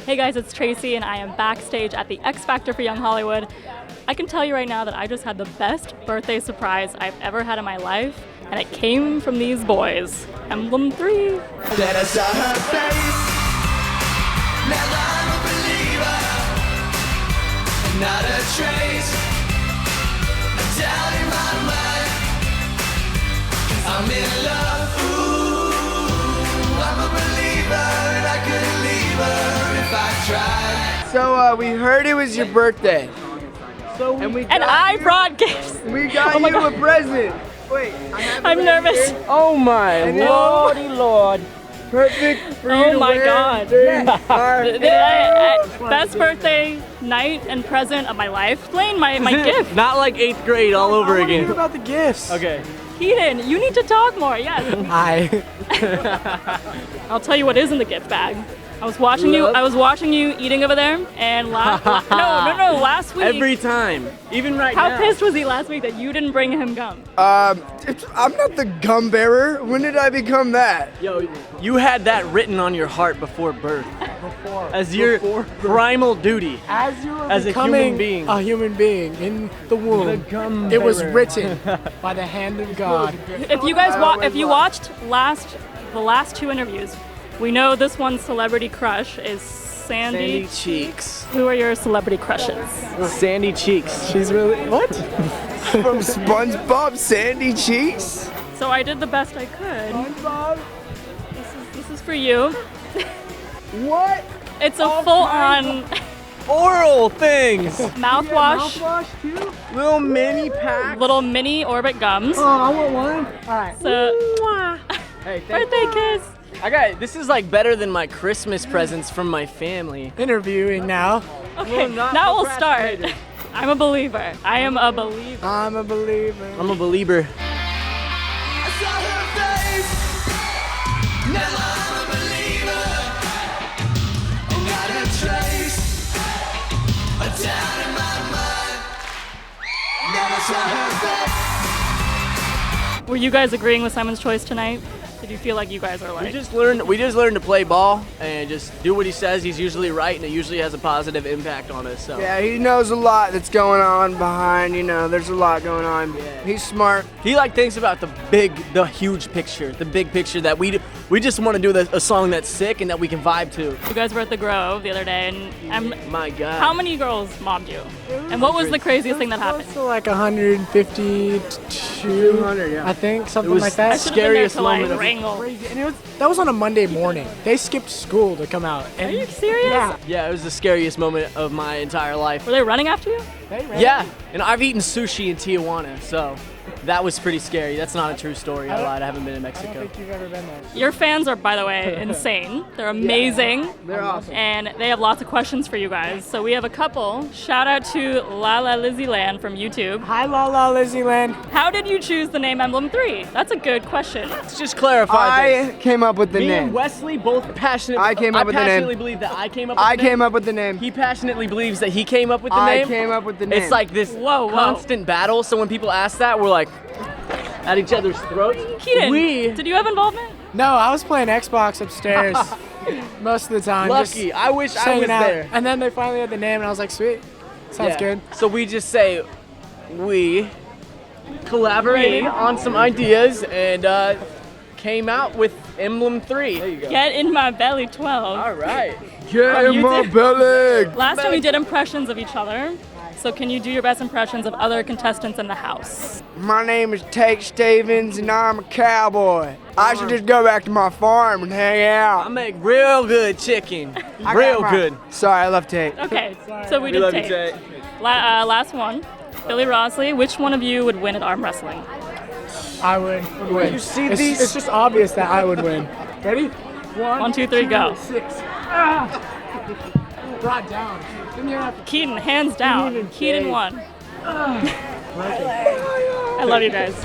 Hey guys, it's Tracy and I am backstage at the X Factor for Young Hollywood. I can tell you right now that I just had the best birthday surprise I've ever had in my life, and it came from these boys, Emblem3. Then I saw her face. Now I'm a believer, not a trace. A doubt in my mind, 'cause I'm in love. Ooh, I'm a believer, and I couldn't leave her if I tried. So we heard it was your birthday. And I brought gifts. We got you a present. Wait, I'm nervous. Oh my lordy lord. Perfect for you Oh to my wear God. during our Best birthday night and present of my life. Explain my gift. Not like 8th grade all over again. What about the gifts? Okay. Keaton, you need to talk more. Yes. Hi. I'll tell you what is in the gift bag. I was watching you eating over there, and last week. Every time. Even right now. How pissed was he last week that you didn't bring him gum? I'm not the gum bearer. When did I become that? Yo, you had that written on your heart before birth. As your primal duty. As you were As a becoming human being. in the womb, it was written by the hand of God. If you guys watched the last two interviews, we know this one's celebrity crush is Sandy. Cheeks. Who are your celebrity crushes? Sandy Cheeks. She's really what? From SpongeBob, Sandy Cheeks. So I did the best I could. SpongeBob. This is for you. What? It's a full-on Oral things. mouthwash, too? Little mini pack. little mini Orbit gums. Oh, I want one. All right. So, Hey, birthday kiss. this is like better than my Christmas presents from my family. Interviewing now. Okay, not now we'll start. procrastinators. I'm a believer. I am a believer. I'm a believer. I'm a believer. I saw her face. Now I'm a believer, not a trace. A doubt in my mind. Then I saw her face. Were you guys agreeing with Simon's choice tonight? Did you feel like you guys are We like? just learned to play ball and just do what he says. He's usually right, and it usually has a positive impact on us. So Yeah, he knows a lot that's going on behind. There's a lot going on. Yeah. He's smart. he thinks about the huge picture, the big picture that we just want to do a song that's sick and that we can vibe to. You guys were at the Grove the other day, and My God. how many girls mobbed you? And what was the craziest thing that happened? So like 150, 200, yeah. I think, something It was like that. I should have been there scariest to like moment of- wrangle. Crazy. And that was on a Monday morning. They skipped school to come out. Are And you serious? Yeah. Yeah, it was the scariest moment of my entire life. Were they running after you? They ran. Yeah, and I've eaten sushi in Tijuana, so that was pretty scary. That's not a true story. I lied. I haven't been in I don't Mexico. think you've ever been there. Your fans are, by the way, insane. They're amazing. They're awesome. And they have lots of questions for you guys. So we have a couple. Shout out to Lala Lizzie Land from YouTube. Hi, La Lizzie Land. How did you choose the name Emblem3? That's a good question. Let's just clarify this. I came up with the Me and name. Wesley both passionately. I came up with the name. passionately believe that I came up with I the name. came up with the name. He passionately believes that he came up with the I name. came up with the name. It's like this Whoa. constant battle. So when people ask that, we're like at each other's throats. Keaton, We did you have involvement? No, I was playing Xbox upstairs most of the time. lucky. Just I wish I hanging was out. there. And then they finally had the name, and I was like, sweet. Sounds Yeah. good. So we just say we collaborated on some ideas and came out with Emblem3. There you go. Get in my belly 12. All right. Get in my YouTube. belly. Last time we did impressions of each other. So can you do your best impressions of other contestants in the house? My name is Tate Stevens, and I'm a cowboy. I should just go back to my farm and hang I out. make real good chicken. I Real got my- good. Sorry, I love Tate. Okay, so we We did love you, Tate. Tate. Last one. Billy Rosley, which one of you would win at arm wrestling? I would win. You see it's, these? It's just obvious that I would win. Ready? 1, 2, 3, go. 6. Ah. Brought down. Didn't even have to. Keaton, hands down. Even Keaton Tate. won. I love you guys.